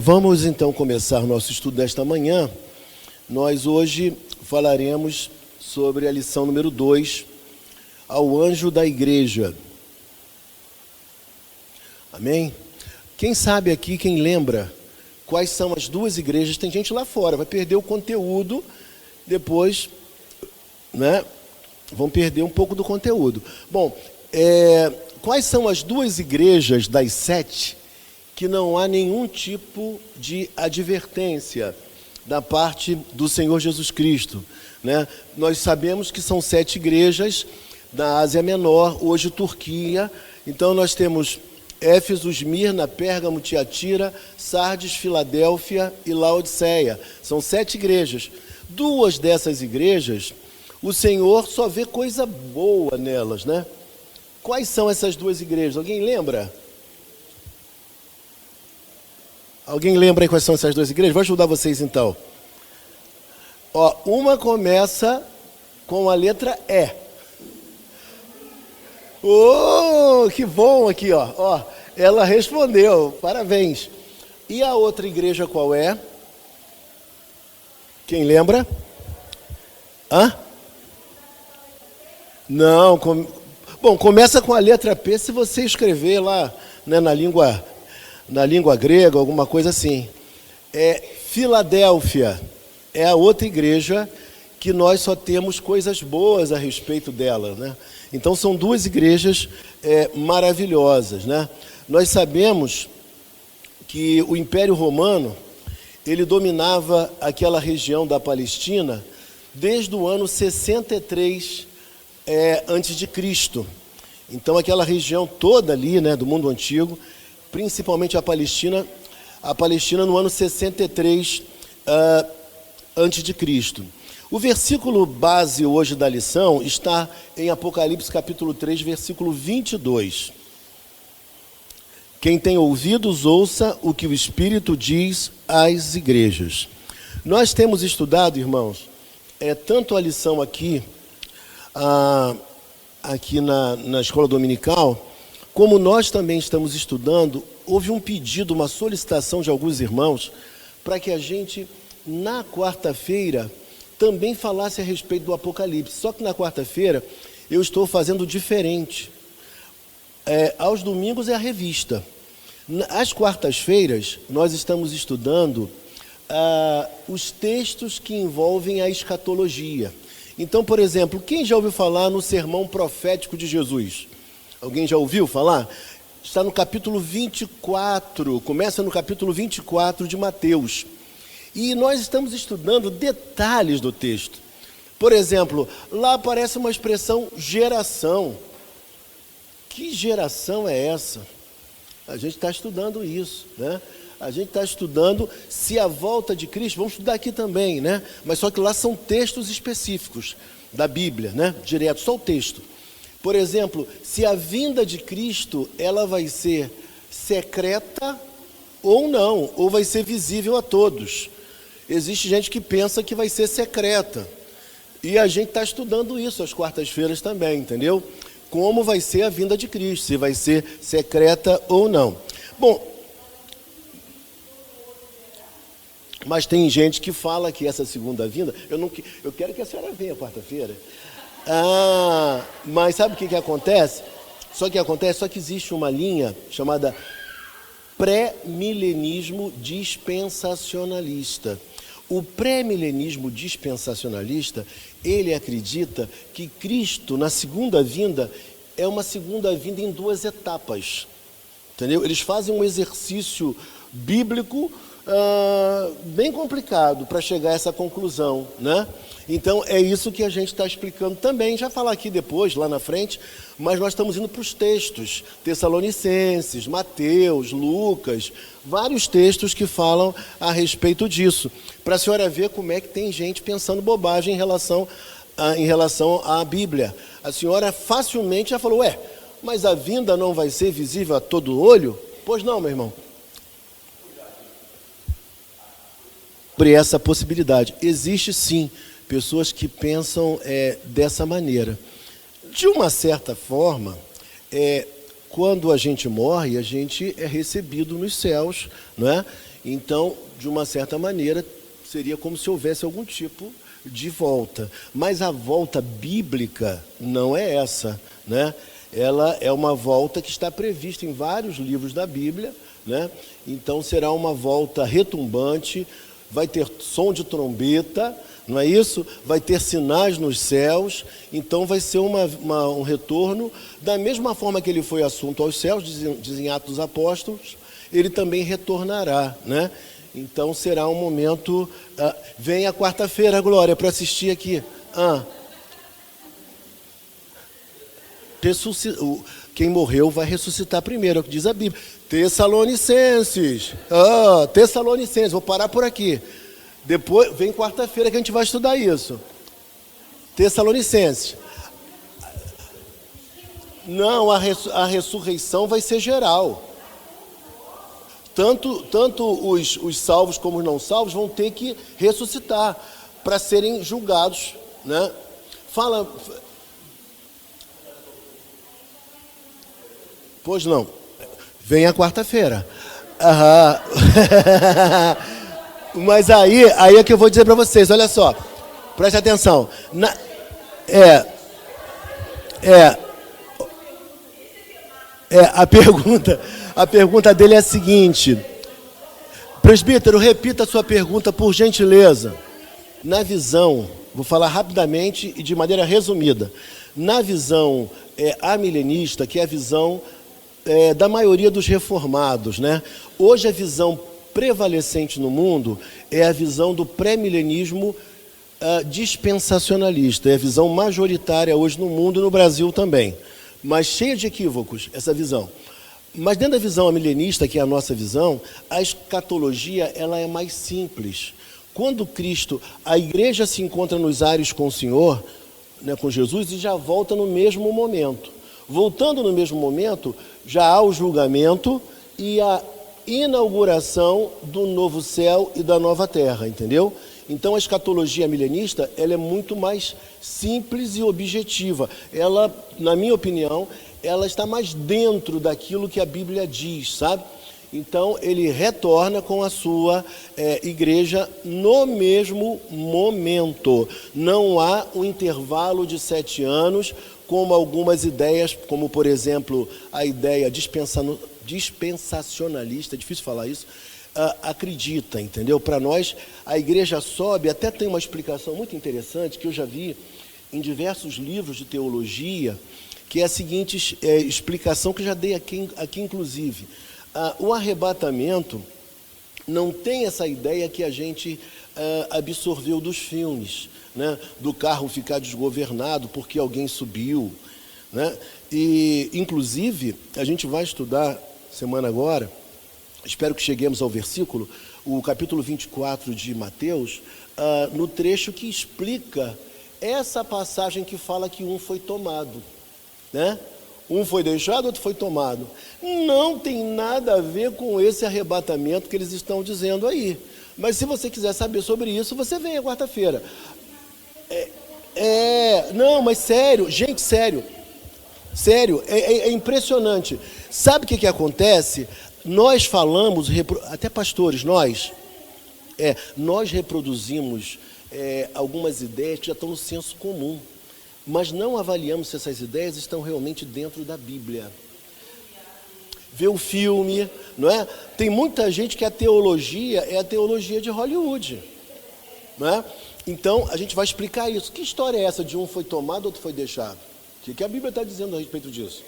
Vamos então começar nosso estudo desta manhã. Nós hoje falaremos sobre a lição número 2, ao anjo da igreja. Amém? Quem sabe aqui, quem lembra quais são as duas igrejas? Tem gente lá fora, vai perder o conteúdo depois, né? Vão perder um pouco do conteúdo. Bom, quais são as duas igrejas das 7 que não há nenhum tipo de advertência da parte do Senhor Jesus Cristo, né? Nós sabemos que são 7 igrejas da Ásia Menor, hoje Turquia. Então nós temos Éfeso, Esmirna, Pérgamo, Tiatira, Sardes, Filadélfia e Laodiceia. São 7 igrejas. Duas dessas igrejas, o Senhor só vê coisa boa nelas, né? Quais são essas duas igrejas? Alguém lembra? Alguém lembra aí quais são essas duas igrejas? Vou ajudar vocês então. Uma começa com a letra E. Oh, que bom aqui, ela respondeu, parabéns. E a outra igreja qual é? Quem lembra? Não, bom, começa com a letra P, se você escrever lá, né, na língua grega, alguma coisa assim. Filadélfia é a outra igreja que nós só temos coisas boas a respeito dela, né? Então são duas igrejas maravilhosas, né? Nós sabemos que o Império Romano, ele dominava aquela região da Palestina desde o ano 63 antes de Cristo. Então aquela região toda ali, né, do mundo antigo, principalmente a Palestina no ano 63 antes de Cristo. O versículo base hoje da lição está em Apocalipse capítulo 3, versículo 22. Quem tem ouvidos, ouça o que o Espírito diz às igrejas. Nós temos estudado, irmãos, tanto a lição aqui na escola dominical, como nós também estamos estudando. Houve um pedido, uma solicitação de alguns irmãos para que a gente, na quarta-feira, também falasse a respeito do Apocalipse. Só que na quarta-feira eu estou fazendo diferente. Aos domingos é a revista. Às quartas-feiras nós estamos estudando os textos que envolvem a escatologia. Então, por exemplo, quem já ouviu falar no sermão profético de Jesus? Alguém já ouviu falar? Está no capítulo 24, começa no capítulo 24 de Mateus. E nós estamos estudando detalhes do texto. Por exemplo, lá aparece uma expressão geração. Que geração é essa? A gente está estudando isso, né? A gente está estudando se a volta de Cristo, vamos estudar aqui também, né? Mas só que lá são textos específicos da Bíblia, né? Direto, só o texto. Por exemplo, se a vinda de Cristo, ela vai ser secreta ou não, ou vai ser visível a todos. Existe gente que pensa que vai ser secreta. E a gente está estudando isso às quartas-feiras também, entendeu? Como vai ser a vinda de Cristo, se vai ser secreta ou não. Bom, mas tem gente que fala que essa segunda vinda, eu quero que a senhora venha quarta-feira. Mas sabe o que acontece? Só que existe uma linha chamada pré-milenismo dispensacionalista. O pré-milenismo dispensacionalista, ele acredita que Cristo, na segunda vinda, é uma segunda vinda em 2 etapas. Entendeu? Eles fazem um exercício bíblico bem complicado para chegar a essa conclusão, né? Então é isso que a gente está explicando também, já falar aqui depois, lá na frente, mas nós estamos indo para os textos, Tessalonicenses, Mateus, Lucas, vários textos que falam a respeito disso, para a senhora ver como é que tem gente pensando bobagem em relação à Bíblia. A senhora facilmente já falou, mas a vinda não vai ser visível a todo olho? Pois não, meu irmão. Sobre essa possibilidade, existe sim pessoas que pensam dessa maneira. De uma certa forma, quando a gente morre, a gente é recebido nos céus, não é? Então, de uma certa maneira, seria como se houvesse algum tipo de volta. Mas a volta bíblica não é essa, né? Ela é uma volta que está prevista em vários livros da Bíblia, né? Então será uma volta retumbante, vai ter som de trombeta, não é isso? Vai ter sinais nos céus, então vai ser um retorno, da mesma forma que ele foi assunto aos céus, dizem Atos dos Apóstolos, ele também retornará, né? Então será um momento... vem a quarta-feira, Glória, para assistir aqui. Quem morreu vai ressuscitar primeiro, é o que diz a Bíblia. Tessalonicenses. Tessalonicenses, vou parar por aqui. Depois, vem quarta-feira que a gente vai estudar isso. Tessalonicenses. Não, a ressurreição vai ser geral. Tanto os salvos como os não salvos vão ter que ressuscitar para serem julgados, né? Pois não. Vem a quarta-feira. Mas aí é que eu vou dizer para vocês, olha só. Preste atenção. A pergunta dele é a seguinte. Presbítero, repita a sua pergunta, por gentileza. Na visão, vou falar rapidamente e de maneira resumida. Na visão amilenista, que é a visão da maioria dos reformados, né? Hoje a visão prevalecente no mundo é a visão do pré-milenismo dispensacionalista. É a visão majoritária hoje no mundo e no Brasil também. Mas cheia de equívocos, essa visão. Mas dentro da visão amilenista, que é a nossa visão, a escatologia ela é mais simples. Quando a igreja se encontra nos ares com o Senhor, né, com Jesus, e já volta no mesmo momento. Voltando no mesmo momento, já há o julgamento e a inauguração do novo céu e da nova terra, entendeu? Então a escatologia milenista, ela é muito mais simples e objetiva. Ela, na minha opinião, ela está mais dentro daquilo que a Bíblia diz, sabe? Então ele retorna com a sua igreja no mesmo momento. Não há um intervalo de 7 anos, como algumas ideias, como por exemplo a ideia dispensacionalista, é difícil falar isso, acredita, entendeu? Para nós, a igreja sobe, até tem uma explicação muito interessante, que eu já vi em diversos livros de teologia, que é a seguinte explicação que eu já dei aqui inclusive. O arrebatamento não tem essa ideia que a gente absorveu dos filmes, né? Do carro ficar desgovernado porque alguém subiu, né? E, inclusive, a gente vai estudar semana agora, espero que cheguemos ao versículo, o capítulo 24 de Mateus, no trecho que explica essa passagem que fala que um foi tomado, né? Um foi deixado, outro foi tomado. Não tem nada a ver com esse arrebatamento que eles estão dizendo aí. Mas se você quiser saber sobre isso, você vem à quarta-feira. Não, mas sério, gente, sério, é impressionante. Sabe o que acontece? Nós falamos, até pastores, nós reproduzimos algumas ideias que já estão no senso comum, mas não avaliamos se essas ideias estão realmente dentro da Bíblia. Vê o filme, não é? Tem muita gente que a teologia é a teologia de Hollywood, não é? Então, a gente vai explicar isso. Que história é essa de um foi tomado, outro foi deixado? O que a Bíblia está dizendo a respeito disso?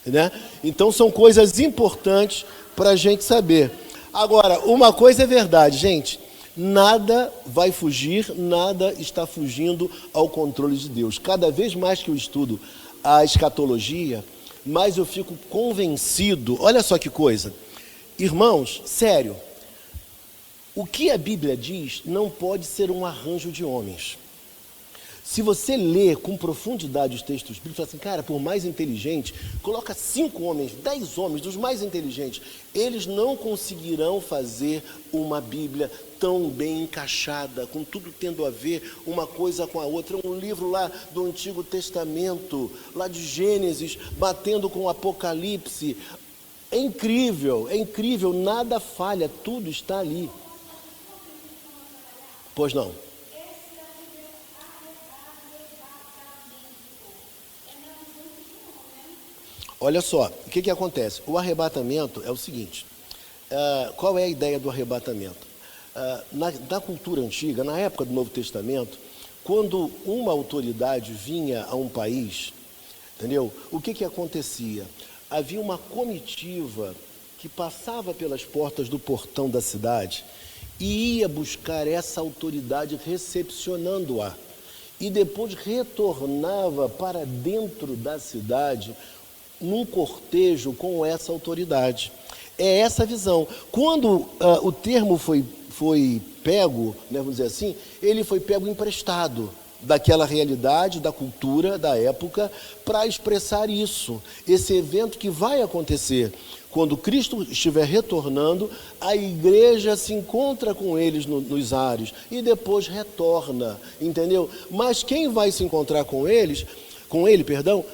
Né? Então, são coisas importantes para a gente saber. Agora, uma coisa é verdade, gente. Nada vai fugir, nada está fugindo ao controle de Deus. Cada vez mais que eu estudo a escatologia, mais eu fico convencido. Olha só que coisa. Irmãos, sério. O que a Bíblia diz não pode ser um arranjo de homens. Se você lê com profundidade os textos bíblicos, fala assim, cara, por mais inteligente, coloca 5 homens, 10 homens, dos mais inteligentes, eles não conseguirão fazer uma Bíblia tão bem encaixada, com tudo tendo a ver uma coisa com a outra. Um livro lá do Antigo Testamento, lá de Gênesis, batendo com o Apocalipse. É incrível, nada falha, tudo está ali. Pois não. Olha só, o que acontece? O arrebatamento é o seguinte, qual é a ideia do arrebatamento? Na cultura antiga, na época do Novo Testamento, quando uma autoridade vinha a um país, entendeu? O que acontecia? Havia uma comitiva que passava pelas portas do portão da cidade e ia buscar essa autoridade recepcionando-a. E depois retornava para dentro da cidade num cortejo com essa autoridade. É essa a visão. Quando o termo foi pego, né, vamos dizer assim, ele foi pego emprestado daquela realidade, da cultura, da época, para expressar isso. Esse evento que vai acontecer. Quando Cristo estiver retornando, a igreja se encontra com eles nos ares e depois retorna, entendeu? Mas quem vai se encontrar com ele,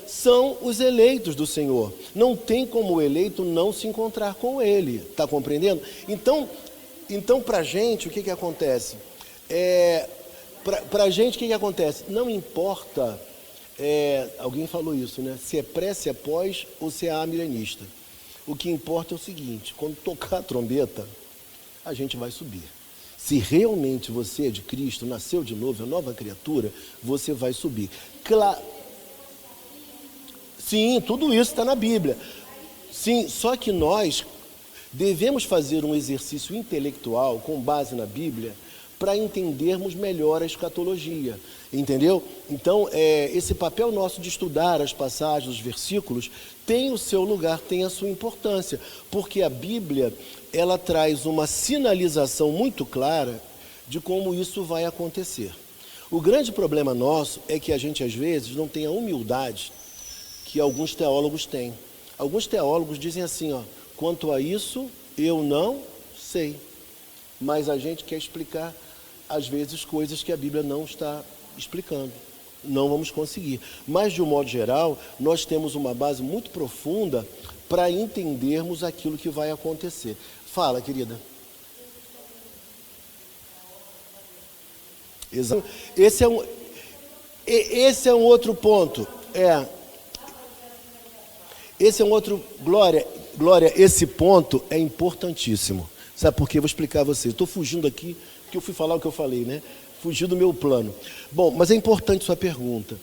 são os eleitos do Senhor. Não tem como o eleito não se encontrar com ele, está compreendendo? Então para a gente, o que acontece? Para a gente, o que acontece? Não importa, alguém falou isso, né? Se é pré, se é pós ou se é amilenista. O que importa é o seguinte, quando tocar a trombeta, a gente vai subir. Se realmente você é de Cristo, nasceu de novo, é nova criatura, você vai subir. Sim, tudo isso está na Bíblia. Sim, só que nós devemos fazer um exercício intelectual com base na Bíblia para entendermos melhor a escatologia, entendeu? Então, esse papel nosso de estudar as passagens, os versículos, tem o seu lugar, tem a sua importância, porque a Bíblia, ela traz uma sinalização muito clara de como isso vai acontecer. O grande problema nosso é que a gente, às vezes, não tem a humildade que alguns teólogos têm. Alguns teólogos dizem assim, quanto a isso, eu não sei. Mas a gente quer explicar, às vezes, coisas que a Bíblia não está explicando. Não vamos conseguir. Mas, de um modo geral, nós temos uma base muito profunda para entendermos aquilo que vai acontecer. Fala, querida. Exato. Esse é um outro ponto. Esse é um outro... Glória, esse ponto é importantíssimo. Sabe por quê? Vou explicar a você. Estou fugindo aqui, porque eu fui falar o que eu falei, né? Fugir do meu plano. Bom, mas é importante sua pergunta.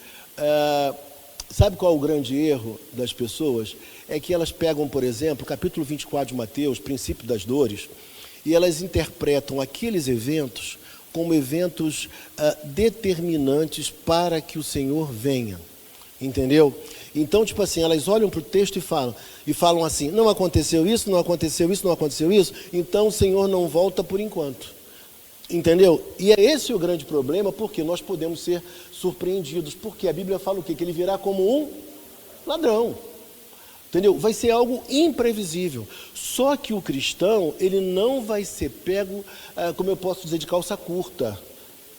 Sabe qual é o grande erro das pessoas? É que elas pegam, por exemplo, o capítulo 24 de Mateus, princípio das dores, e elas interpretam aqueles eventos como eventos determinantes para que o Senhor venha. Entendeu? Então, tipo assim, elas olham para o texto e falam assim, não aconteceu isso, não aconteceu isso, não aconteceu isso, então o Senhor não volta por enquanto. Entendeu? E é esse o grande problema, porque nós podemos ser surpreendidos, porque a Bíblia fala o quê? Que ele virá como um ladrão. Entendeu? Vai ser algo imprevisível. Só que o cristão, ele não vai ser pego, como eu posso dizer, de calça curta,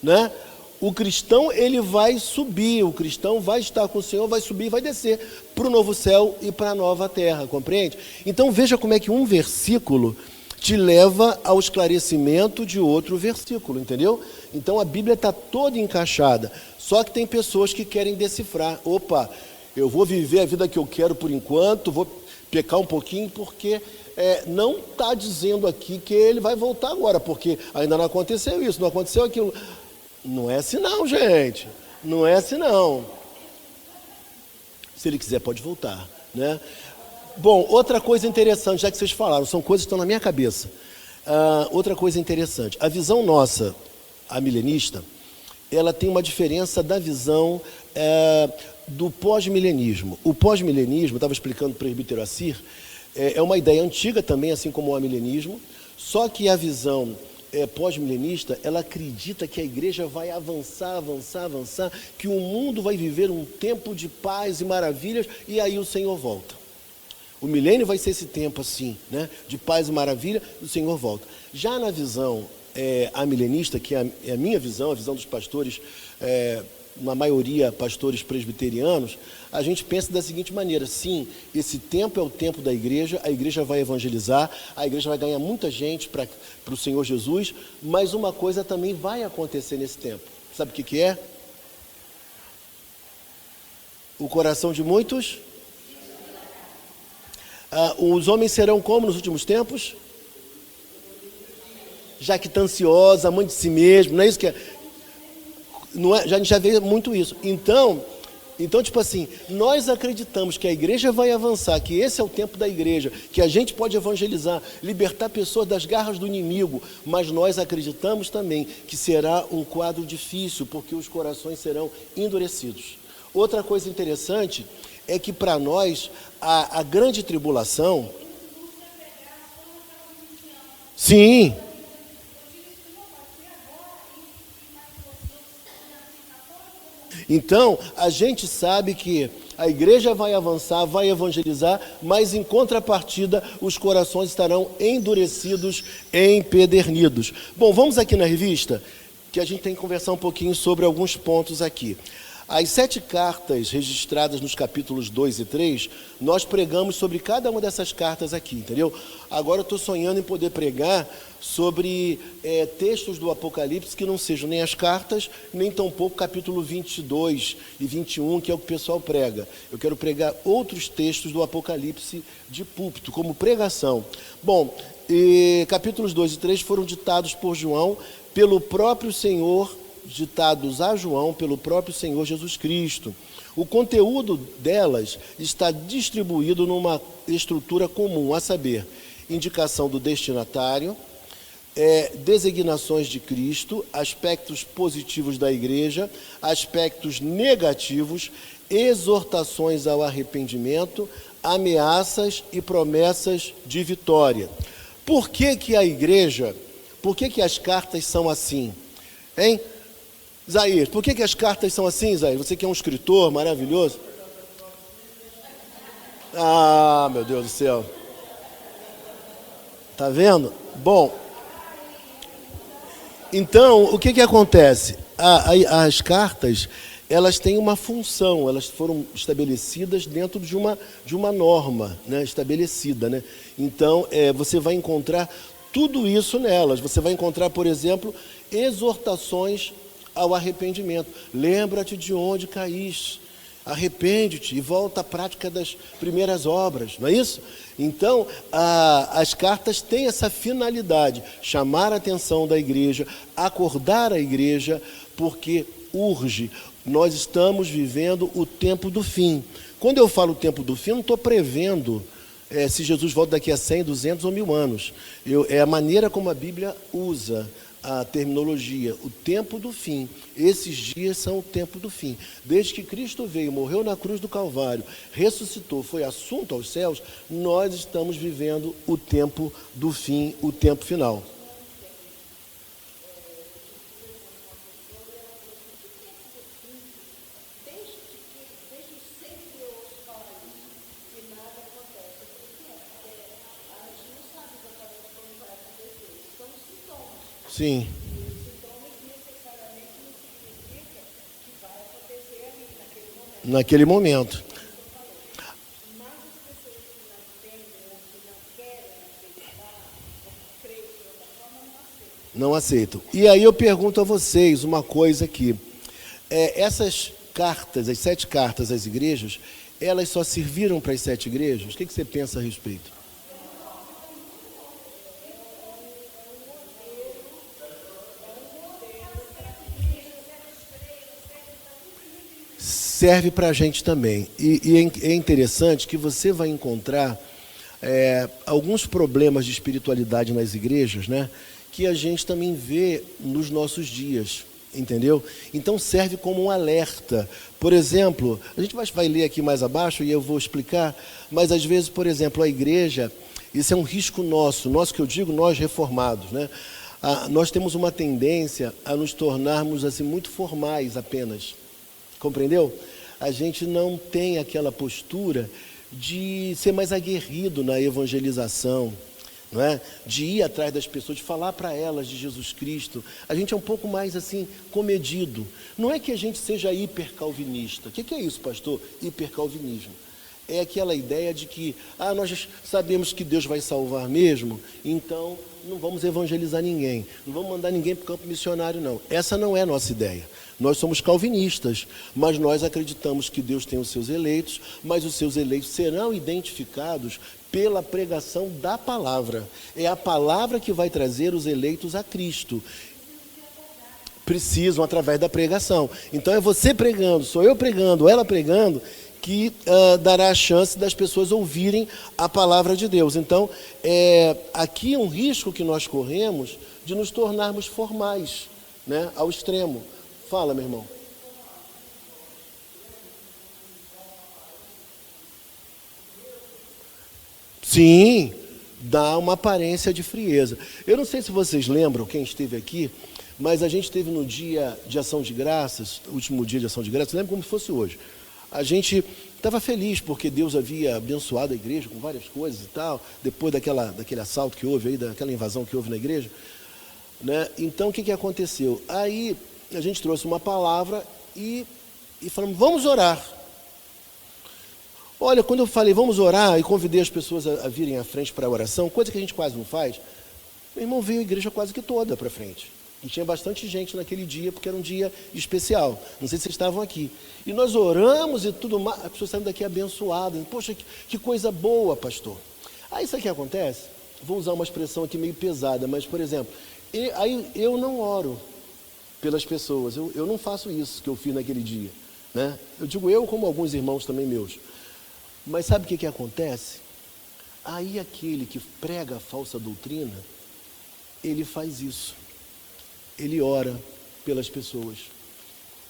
né? O cristão, ele vai subir, o cristão vai estar com o Senhor, vai subir e vai descer para o novo céu e para a nova terra, compreende? Então veja como é que um versículo te leva ao esclarecimento de outro versículo, entendeu? Então a Bíblia está toda encaixada, só que tem pessoas que querem decifrar. Opa, eu vou viver a vida que eu quero por enquanto, vou pecar um pouquinho, porque não está dizendo aqui que ele vai voltar agora, porque ainda não aconteceu isso, não aconteceu aquilo. Não é assim não, gente. Não é assim não. Se ele quiser, pode voltar, né? Bom, outra coisa interessante, já que vocês falaram, são coisas que estão na minha cabeça. Outra coisa interessante, a visão nossa, a milenista, ela tem uma diferença da visão do pós-milenismo. O pós-milenismo, estava explicando para o presbítero Assir, é uma ideia antiga também, assim como o amilenismo, só que a visão pós-milenista, ela acredita que a igreja vai avançar, avançar, avançar, que o mundo vai viver um tempo de paz e maravilhas, e aí o Senhor volta. O milênio vai ser esse tempo assim, né, de paz e maravilha, e o Senhor volta. Já na visão amilenista, que é a minha visão, a visão dos pastores, na maioria pastores presbiterianos, a gente pensa da seguinte maneira: sim, esse tempo é o tempo da igreja, a igreja vai evangelizar, a igreja vai ganhar muita gente para o Senhor Jesus, mas uma coisa também vai acontecer nesse tempo. Sabe o que é? O coração de muitos. Os homens serão como nos últimos tempos? Jactanciosos, amantes de si mesmo, não é isso que é? Não é, a gente já vê muito isso. Então, tipo assim, nós acreditamos que a igreja vai avançar, que esse é o tempo da igreja, que a gente pode evangelizar, libertar pessoas das garras do inimigo, mas nós acreditamos também que será um quadro difícil, porque os corações serão endurecidos. Outra coisa interessante é que para nós a grande tribulação... Sim. Então, a gente sabe que a igreja vai avançar, vai evangelizar, mas em contrapartida os corações estarão endurecidos, empedernidos. Bom, vamos aqui na revista, que a gente tem que conversar um pouquinho sobre alguns pontos aqui. As 7 cartas registradas nos capítulos 2 e 3, nós pregamos sobre cada uma dessas cartas aqui, entendeu? Agora eu estou sonhando em poder pregar sobre textos do Apocalipse que não sejam nem as cartas, nem tampouco capítulo 22 e 21, que é o que o pessoal prega. Eu quero pregar outros textos do Apocalipse de púlpito, como pregação. Bom, capítulos 2 e 3 foram ditados por João, pelo próprio Senhor, ditados a João pelo próprio Senhor Jesus Cristo. O conteúdo delas está distribuído numa estrutura comum, a saber, indicação do destinatário, designações de Cristo, aspectos positivos da igreja, aspectos negativos, exortações ao arrependimento, ameaças e promessas de vitória. Por que que a igreja, por que que as cartas são assim? Hein? Isaías, por que as cartas são assim, Isaías? Você que é um escritor maravilhoso. Ah, meu Deus do céu. Tá vendo? Bom, então, o que acontece? As cartas, elas têm uma função, elas foram estabelecidas dentro de uma norma, né, estabelecida, né? Então, você vai encontrar tudo isso nelas. Você vai encontrar, por exemplo, exortações ao arrependimento. Lembra-te de onde caíste, arrepende-te e volta à prática das primeiras obras, não é isso? Então, as cartas têm essa finalidade, chamar a atenção da igreja, acordar a igreja, porque urge. Nós estamos vivendo o tempo do fim. Quando eu falo tempo do fim, não estou prevendo se Jesus volta daqui a 100, 200 ou 1000 anos. É a maneira como a Bíblia usa a terminologia, o tempo do fim. Esses dias são o tempo do fim. Desde que Cristo veio, morreu na cruz do Calvário, ressuscitou, foi assunto aos céus, nós estamos vivendo o tempo do fim, o tempo final. Sim. Naquele momento. Não aceitam. E aí eu pergunto a vocês uma coisa aqui. Essas cartas, as 7 cartas às igrejas, elas só serviram para as 7 igrejas? O que você pensa a respeito? Serve para a gente também. E é interessante que você vai encontrar alguns problemas de espiritualidade nas igrejas, né, que a gente também vê nos nossos dias, entendeu? Então serve como um alerta. Por exemplo, a gente vai ler aqui mais abaixo e eu vou explicar, mas às vezes, por exemplo, a igreja, isso é um risco nosso que eu digo nós reformados, né? Nós temos uma tendência a nos tornarmos assim muito formais apenas, compreendeu? A gente não tem aquela postura de ser mais aguerrido na evangelização, não é? De ir atrás das pessoas, de falar para elas de Jesus Cristo. A gente é um pouco mais assim, comedido. Não é que a gente seja hipercalvinista. O que é isso, pastor? Hipercalvinismo. É aquela ideia de que, nós sabemos que Deus vai salvar mesmo, então não vamos evangelizar ninguém, não vamos mandar ninguém para o campo missionário, não. Essa não é a nossa ideia. Nós somos calvinistas, mas nós acreditamos que Deus tem os seus eleitos, mas os seus eleitos serão identificados pela pregação da palavra. É a palavra que vai trazer os eleitos a Cristo. Precisam através da pregação. Então é você pregando, sou eu pregando, ela pregando, que dará a chance das pessoas ouvirem a palavra de Deus. Então, aqui é um risco que nós corremos de nos tornarmos formais, né, ao extremo. Fala, meu irmão. Sim, dá uma aparência de frieza. Eu não sei se vocês lembram, quem esteve aqui, mas a gente esteve no dia de ação de graças, último dia de ação de graças, lembra como se fosse hoje. A gente estava feliz porque Deus havia abençoado a igreja com várias coisas e tal, depois daquele assalto que houve aí, daquela invasão que houve na igreja, né? Então, o que aconteceu? Aí, a gente trouxe uma palavra e falamos, vamos orar. Olha, quando eu falei, vamos orar, e convidei as pessoas a virem à frente para a oração, coisa que a gente quase não faz, meu irmão, veio a igreja quase que toda para frente. E tinha bastante gente naquele dia, porque era um dia especial. Não sei se vocês estavam aqui. E nós oramos e tudo mais. As pessoas saíram daqui abençoadas. Poxa, que coisa boa, pastor. Aí sabe o que acontece? Vou usar uma expressão aqui meio pesada, mas, por exemplo, aí eu não oro pelas pessoas. Eu não faço isso que eu fiz naquele dia, né? Eu digo eu como alguns irmãos também meus. Mas sabe o que acontece? Aí aquele que prega a falsa doutrina, ele faz isso. Ele ora pelas pessoas.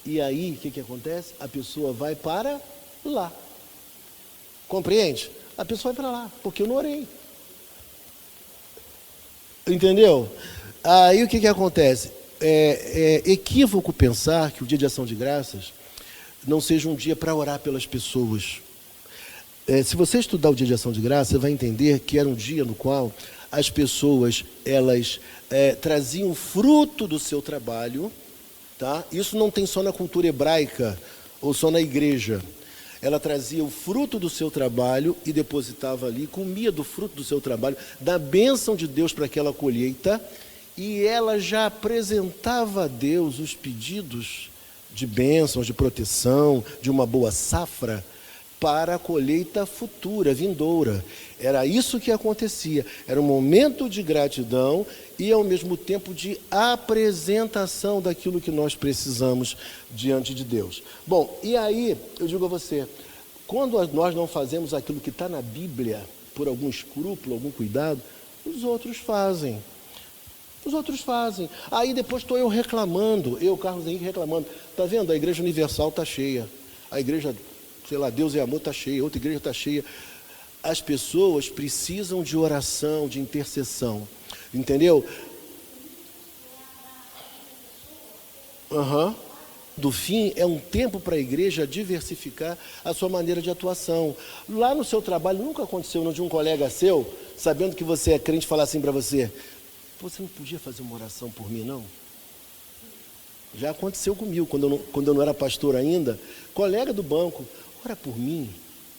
E aí, o que acontece? A pessoa vai para lá. Compreende? A pessoa vai para lá, porque eu não orei. Entendeu? Aí o que acontece? É equívoco pensar que o dia de ação de graças não seja um dia para orar pelas pessoas. Se você estudar o dia de ação de graças, você vai entender que era um dia no qual as pessoas, elas traziam fruto do seu trabalho, tá? Isso não tem só na cultura hebraica ou só na igreja. Ela trazia o fruto do seu trabalho e depositava ali, comia do fruto do seu trabalho, da bênção de Deus para aquela colheita, e ela já apresentava a Deus os pedidos de bênçãos, de proteção, de uma boa safra, para a colheita futura, vindoura. Era isso que acontecia. Era um momento de gratidão e, ao mesmo tempo, de apresentação daquilo que nós precisamos diante de Deus. Bom, e aí, eu digo a você, quando nós não fazemos aquilo que está na Bíblia, por algum escrúpulo, algum cuidado, os outros fazem. Os outros fazem. Aí depois estou eu reclamando, Carlos Henrique, reclamando. Está vendo? A Igreja Universal está cheia. A igreja, sei lá, Deus é Amor está cheia, outra igreja está cheia. As pessoas precisam de oração, de intercessão. Entendeu? Do fim, é um tempo para a igreja diversificar a sua maneira de atuação. Lá no seu trabalho, nunca aconteceu de um colega seu, sabendo que você é crente, falar assim para você, você não podia fazer uma oração por mim, não? Já aconteceu comigo, quando eu não era pastor ainda, colega do banco, ora por mim,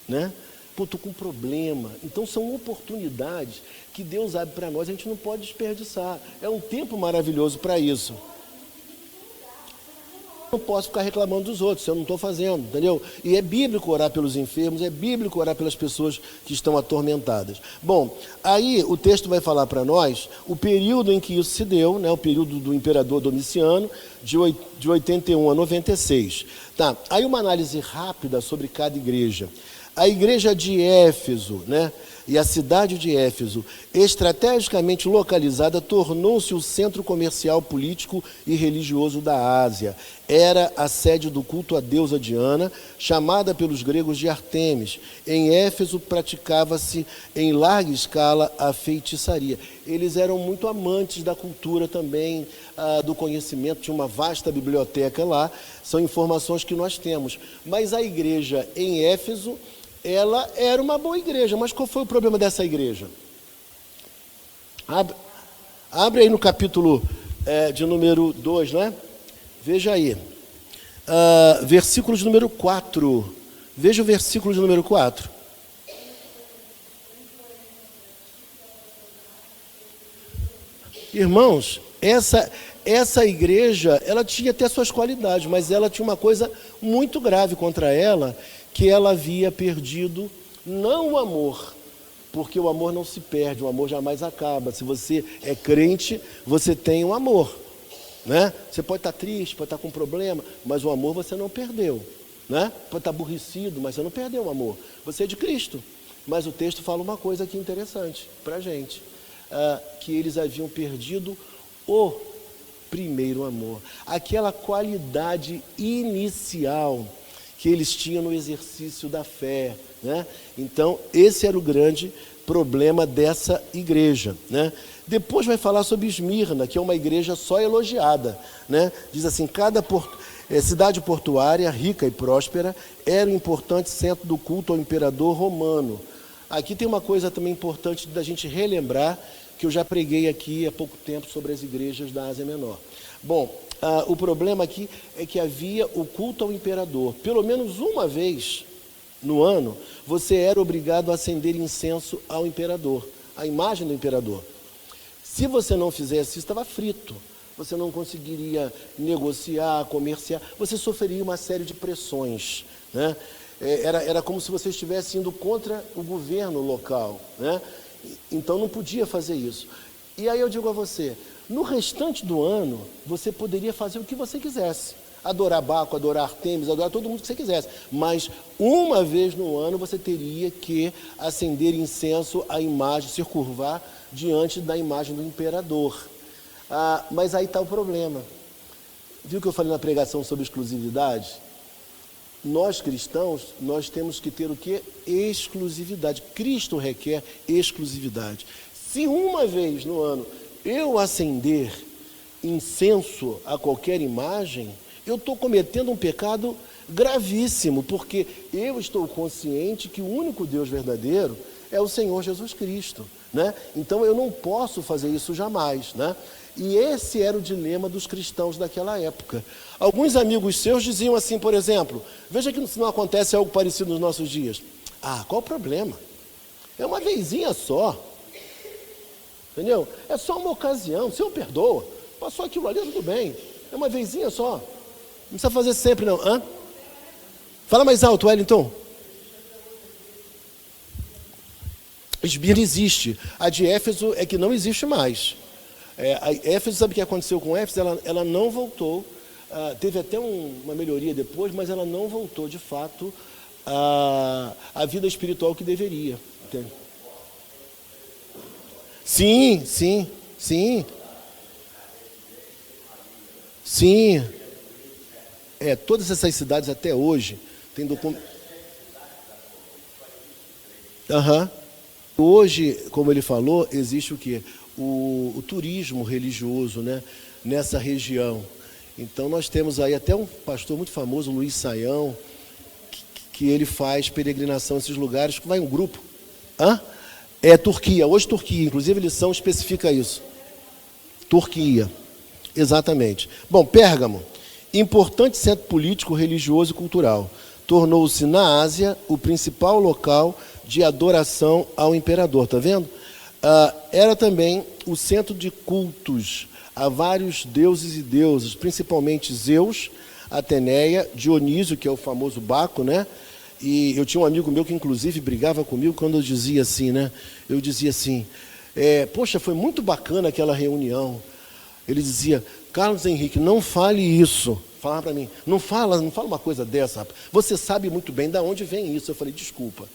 né? Pô, estou com um problema. Então são oportunidades que Deus abre para nós, a gente não pode desperdiçar. É um tempo maravilhoso para isso. Não posso ficar reclamando dos outros, se eu não estou fazendo, entendeu? E é bíblico orar pelos enfermos, é bíblico orar pelas pessoas que estão atormentadas. Bom, aí o texto vai falar para nós o período em que isso se deu, né, o período do imperador Domiciano, de 81 a 96. Tá, aí uma análise rápida sobre cada igreja. A igreja de Éfeso, né, e a cidade de Éfeso, estrategicamente localizada, tornou-se o centro comercial, político e religioso da Ásia. Era a sede do culto à deusa Diana, chamada pelos gregos de Artemis. Em Éfeso praticava-se em larga escala a feitiçaria. Eles eram muito amantes da cultura também, do conhecimento, tinha uma vasta biblioteca lá, são informações que nós temos. Mas a igreja em Éfeso, ela era uma boa igreja, mas qual foi o problema dessa igreja? Abre aí no capítulo de número 2, né? Veja aí, versículo de número 4. Veja o versículo de número 4. Irmãos, essa igreja, ela tinha até suas qualidades, mas ela tinha uma coisa muito grave contra ela, que ela havia perdido, não o amor, porque o amor não se perde, o amor jamais acaba. Se você é crente, você tem um amor, né? Você pode estar triste, pode estar com problema, mas o amor você não perdeu, né? Pode estar aborrecido, mas você não perdeu o amor. Você é de Cristo. Mas o texto fala uma coisa aqui interessante para a gente, que eles haviam perdido o primeiro amor, aquela qualidade inicial que eles tinham no exercício da fé, né? Então, esse era o grande problema dessa igreja, né? Depois vai falar sobre Esmirna, que é uma igreja só elogiada, né? Diz assim, cidade portuária, rica e próspera, era um importante centro do culto ao imperador romano. Aqui tem uma coisa também importante da gente relembrar, que eu já preguei aqui há pouco tempo sobre as igrejas da Ásia Menor. Bom, o problema aqui é que havia o culto ao imperador. Pelo menos uma vez no ano, você era obrigado a acender incenso ao imperador, à imagem do imperador. Se você não fizesse isso, estava frito. Você não conseguiria negociar, comerciar, você sofreria uma série de pressões, né? Era como se você estivesse indo contra o governo local, né? Então não podia fazer isso. E aí eu digo a você, no restante do ano, você poderia fazer o que você quisesse. Adorar Baco, adorar Artemis, adorar todo mundo que você quisesse. Mas uma vez no ano você teria que acender incenso à imagem, se curvar diante da imagem do imperador. Mas aí está o problema. Viu que eu falei na pregação sobre exclusividade? Nós cristãos, nós temos que ter o quê? Exclusividade. Cristo requer exclusividade. Se uma vez no ano eu acender incenso a qualquer imagem, eu estou cometendo um pecado gravíssimo, porque eu estou consciente que o único Deus verdadeiro é o Senhor Jesus Cristo, né? Então eu não posso fazer isso jamais, né? E esse era o dilema dos cristãos daquela época. Alguns amigos seus diziam assim, por exemplo, veja que se não acontece algo parecido nos nossos dias. Qual o problema? É uma vezinha só. Entendeu? É só uma ocasião, o Senhor perdoa. Passou aquilo ali, tudo bem. É uma vezinha só. Não precisa fazer sempre, não. Fala mais alto, Wellington. Esmirna existe. A de Éfeso é que não existe mais. A Éfeso, sabe o que aconteceu com Éfeso? Ela não voltou. Teve até uma melhoria depois, mas ela não voltou, de fato, à vida espiritual que deveria. Entende? Sim. Todas essas cidades até hoje têm documento. Hoje, como ele falou, existe o quê? O turismo religioso, né? Nessa região. Então nós temos aí até um pastor muito famoso, Luiz Saião, que ele faz peregrinação nesses lugares, vai um grupo. Turquia, hoje Turquia, inclusive a lição especifica isso. Turquia, exatamente. Bom, Pérgamo, importante centro político, religioso e cultural. Tornou-se na Ásia o principal local de adoração ao imperador, está vendo? Era também o centro de cultos a vários deuses e deusas, principalmente Zeus, Ateneia, Dionísio, que é o famoso Baco, né? E eu tinha um amigo meu que inclusive brigava comigo quando eu dizia assim, né? Eu dizia assim, poxa, foi muito bacana aquela reunião. Ele dizia, Carlos Henrique, não fale isso. Falava para mim, não fala uma coisa dessa, rapaz. Você sabe muito bem de onde vem isso. Eu falei, desculpa,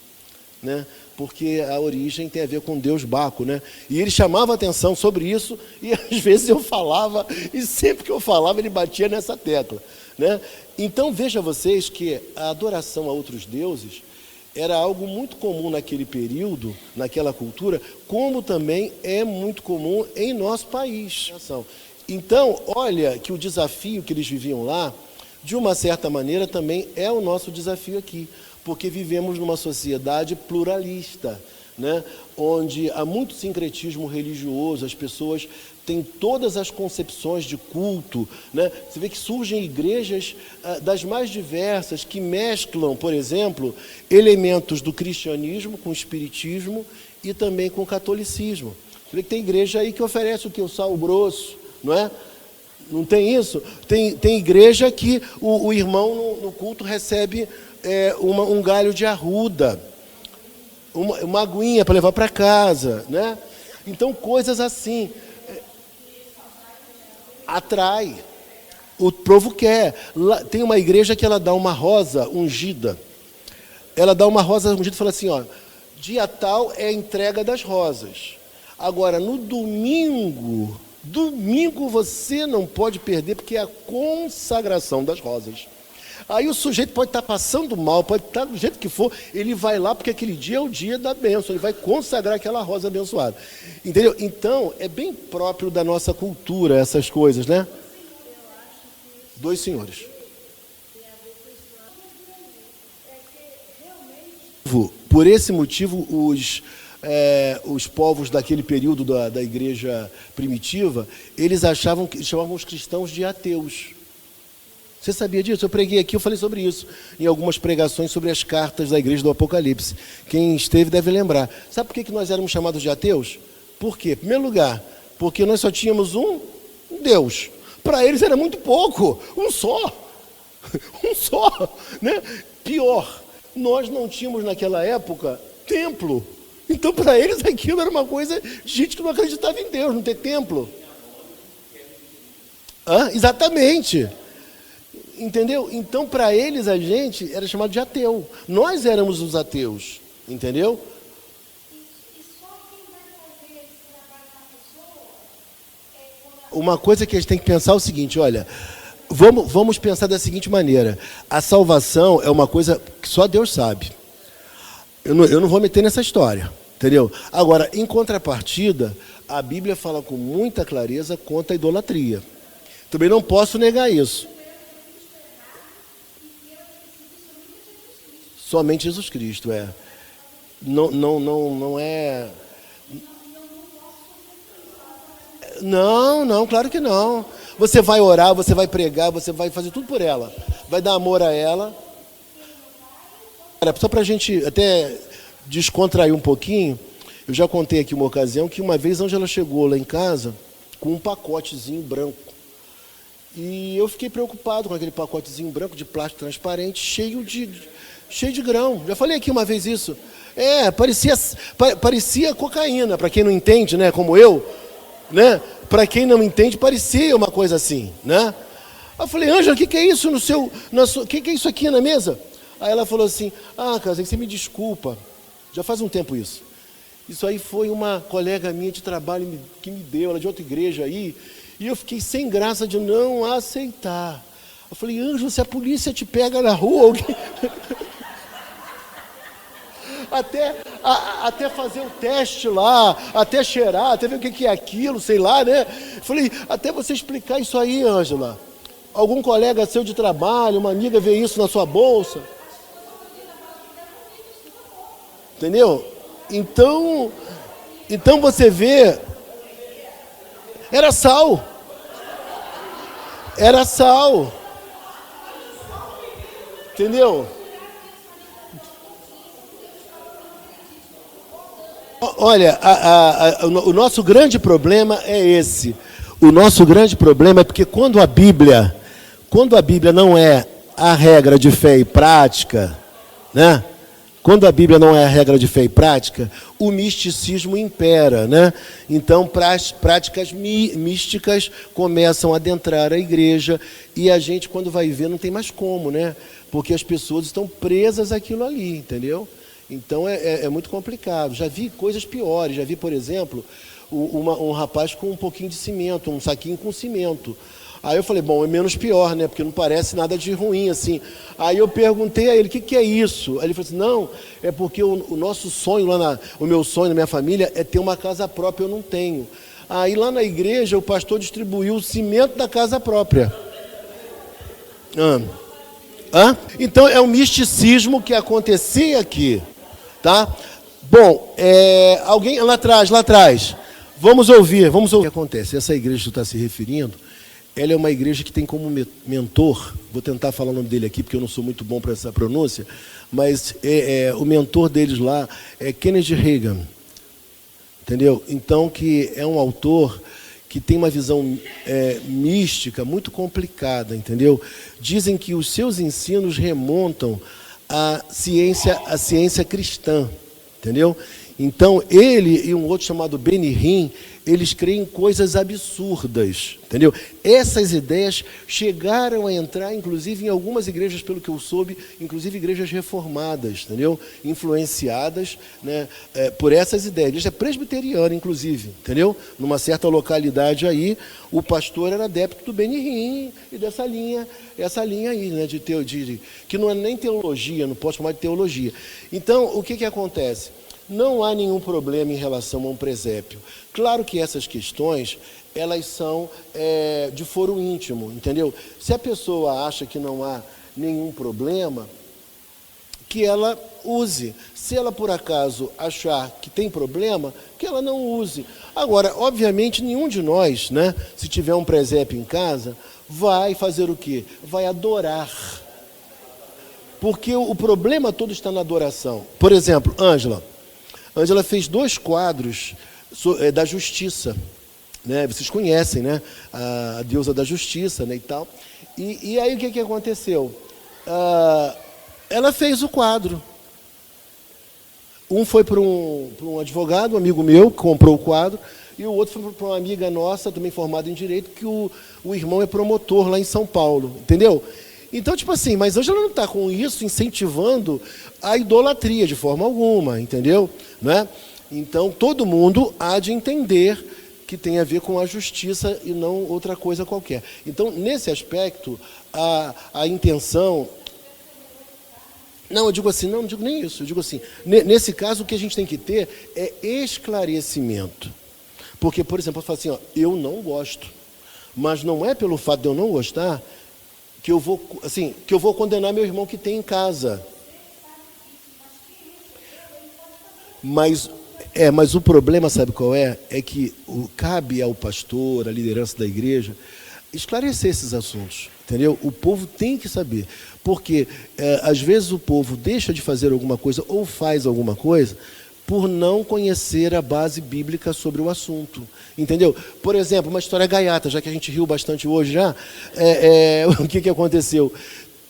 né? porque a origem tem a ver com Deus Baco, né? E ele chamava atenção sobre isso, e às vezes eu falava, e sempre que eu falava ele batia nessa tecla, né? Então veja vocês que a adoração a outros deuses era algo muito comum naquele período, naquela cultura, como também é muito comum em nosso país. Então, olha que o desafio que eles viviam lá, de uma certa maneira, também é o nosso desafio aqui, porque vivemos numa sociedade pluralista, né? Onde há muito sincretismo religioso, as pessoas têm todas as concepções de culto, né? Você vê que surgem igrejas das mais diversas, que mesclam, por exemplo, elementos do cristianismo com o espiritismo e também com o catolicismo. Você vê que tem igreja aí que oferece o que? O sal grosso, não é? Não tem isso? Tem igreja que o irmão no culto recebe um galho de arruda, uma aguinha para levar para casa, né? Então, coisas assim atrai. O povo quer. Lá, tem uma igreja que ela dá uma rosa ungida. Ela dá uma rosa ungida e fala assim, ó, dia tal é a entrega das rosas. Agora, no domingo você não pode perder, porque é a consagração das rosas. Aí o sujeito pode estar passando mal, pode estar do jeito que for, ele vai lá porque aquele dia é o dia da bênção, ele vai consagrar aquela rosa abençoada. Entendeu? Então, é bem próprio da nossa cultura essas coisas, né? Dois senhores. Por esse motivo, os povos daquele período da igreja primitiva, eles chamavam os cristãos de ateus. Você sabia disso? Eu preguei aqui, eu falei sobre isso, em algumas pregações sobre as cartas da igreja do Apocalipse. Quem esteve deve lembrar. Sabe por que nós éramos chamados de ateus? Por quê? Em primeiro lugar, porque nós só tínhamos um Deus. Para eles era muito pouco, um só. Um só, né? Pior, nós não tínhamos naquela época templo. Então, para eles, aquilo era uma coisa de gente que não acreditava em Deus, não ter templo. Exatamente. Entendeu? Então, para eles, a gente era chamado de ateu. Nós éramos os ateus. Entendeu? Uma coisa que a gente tem que pensar é o seguinte, olha, vamos pensar da seguinte maneira. A salvação é uma coisa que só Deus sabe. Eu não vou meter nessa história, entendeu? Agora, em contrapartida, a Bíblia fala com muita clareza contra a idolatria. Também não posso negar isso. Somente Jesus Cristo, Não é... Não, claro que não. Você vai orar, você vai pregar, você vai fazer tudo por ela. Vai dar amor a ela. Só para a gente até descontrair um pouquinho, eu já contei aqui uma ocasião que uma vez a Ângela chegou lá em casa com um pacotezinho branco. E eu fiquei preocupado com aquele pacotezinho branco de plástico transparente, cheio de grão. Já falei aqui uma vez isso. Parecia cocaína, para quem não entende, né, como eu, né? Para quem não entende, parecia uma coisa assim, né? Eu falei, Ângela, o que é isso o que é isso aqui na mesa? Aí ela falou assim, Carlos, você me desculpa, já faz um tempo isso. Isso aí foi uma colega minha de trabalho que me deu, ela de outra igreja aí, e eu fiquei sem graça de não aceitar. Eu falei, Ângela, se a polícia te pega na rua, alguém... Até fazer o teste lá, até cheirar, até ver o que é aquilo, sei lá, né? Falei, até você explicar isso aí, Ângela. Algum colega seu de trabalho, uma amiga vê isso na sua bolsa. Entendeu? Então você vê, era sal. Entendeu? Olha, o nosso grande problema é esse. O nosso grande problema é porque quando a Bíblia não é a regra de fé e prática, né? Quando a Bíblia não é a regra de fé e prática, o misticismo impera, né? Então, práticas místicas começam a adentrar a igreja e a gente, quando vai ver, não tem mais como, né? Porque as pessoas estão presas àquilo ali, entendeu? Então é muito complicado. Já vi coisas piores. Já vi, por exemplo, um rapaz com um pouquinho de cimento, um saquinho com cimento. Aí eu falei, bom, é menos pior, né? Porque não parece nada de ruim assim. Aí eu perguntei a ele, o que é isso? Aí ele falou assim, não, é porque o nosso sonho, o meu sonho na minha família é ter uma casa própria, eu não tenho. Aí lá na igreja o pastor distribuiu o cimento da casa própria. Então é um misticismo que acontecia aqui, tá? Bom, alguém lá atrás, vamos ouvir o que acontece. Essa igreja que você está se referindo, ela é uma igreja que tem como mentor, vou tentar falar o nome dele aqui, porque eu não sou muito bom para essa pronúncia, mas o mentor deles lá é Kenneth Hagin, entendeu? Então, que é um autor que tem uma visão mística muito complicada, entendeu? Dizem que os seus ensinos remontam à ciência cristã, entendeu? Então, ele e um outro chamado Benny Hinn, eles creem em coisas absurdas, entendeu? Essas ideias chegaram a entrar, inclusive, em algumas igrejas, pelo que eu soube, inclusive igrejas reformadas, entendeu? Influenciadas, né, por essas ideias. A igreja presbiteriana, inclusive, entendeu? Numa certa localidade aí, o pastor era adepto do Benny Hinn e essa linha aí, né, que não é nem teologia, não posso chamar de teologia. Então, o que acontece? Não há nenhum problema em relação a um presépio. Claro que essas questões, elas são de foro íntimo, entendeu? Se a pessoa acha que não há nenhum problema, que ela use. Se ela, por acaso, achar que tem problema, que ela não use. Agora, obviamente, nenhum de nós, né, se tiver um presépio em casa, vai fazer o quê? Vai adorar. Porque o problema todo está na adoração. Por exemplo, Ângela fez 2 quadros da justiça, né? Vocês conhecem, né? A deusa da justiça, né? E tal. E aí o que aconteceu? Ela fez o quadro. Um foi para um advogado, um amigo meu, que comprou o quadro, e o outro foi para uma amiga nossa, também formada em Direito, que o irmão é promotor lá em São Paulo, entendeu? Então, tipo assim, mas hoje ela não está com isso incentivando a idolatria de forma alguma, entendeu? Né? Então, todo mundo há de entender que tem a ver com a justiça e não outra coisa qualquer. Então, nesse aspecto, a intenção... Não, eu digo assim, não digo nem isso. Eu digo assim, nesse caso, o que a gente tem que ter é esclarecimento. Porque, por exemplo, eu falo assim, ó, eu não gosto. Mas não é pelo fato de eu não gostar que eu vou condenar meu irmão que tem em casa. Mas o problema, sabe qual é? É que cabe ao pastor, à liderança da igreja, esclarecer esses assuntos, entendeu? O povo tem que saber, porque às vezes o povo deixa de fazer alguma coisa ou faz alguma coisa por não conhecer a base bíblica sobre o assunto, entendeu? Por exemplo, uma história gaiata, já que a gente riu bastante hoje já, o que aconteceu?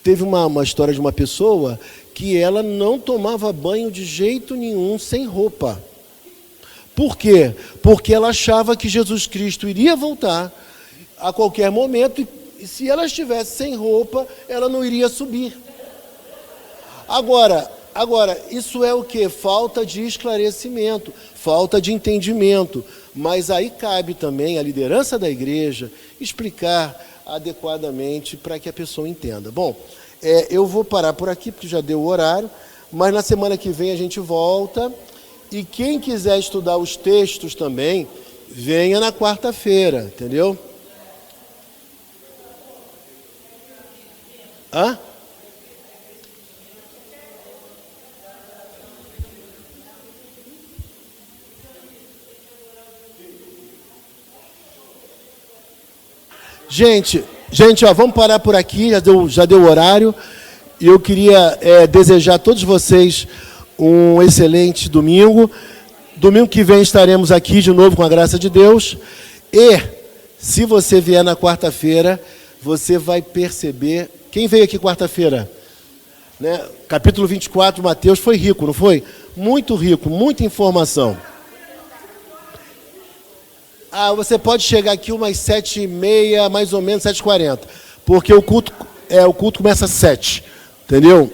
Teve uma história de uma pessoa que ela não tomava banho de jeito nenhum sem roupa. Por quê? Porque ela achava que Jesus Cristo iria voltar a qualquer momento e se ela estivesse sem roupa, ela não iria subir. Agora, isso é o quê? Falta de esclarecimento, falta de entendimento. Mas aí cabe também à liderança da igreja explicar adequadamente para que a pessoa entenda. Bom, eu vou parar por aqui, porque já deu o horário, mas na semana que vem a gente volta. E quem quiser estudar os textos também, venha na quarta-feira, entendeu? Gente, ó, vamos parar por aqui, já deu o horário. E eu queria desejar a todos vocês um excelente domingo. Domingo que vem estaremos aqui de novo com a graça de Deus. E, se você vier na quarta-feira, você vai perceber... Quem veio aqui quarta-feira? Né? Capítulo 24, Mateus, foi rico, não foi? Muito rico, muita informação. Você pode chegar aqui umas 7h30, mais ou menos 7h40. Porque o culto começa às 7h, entendeu?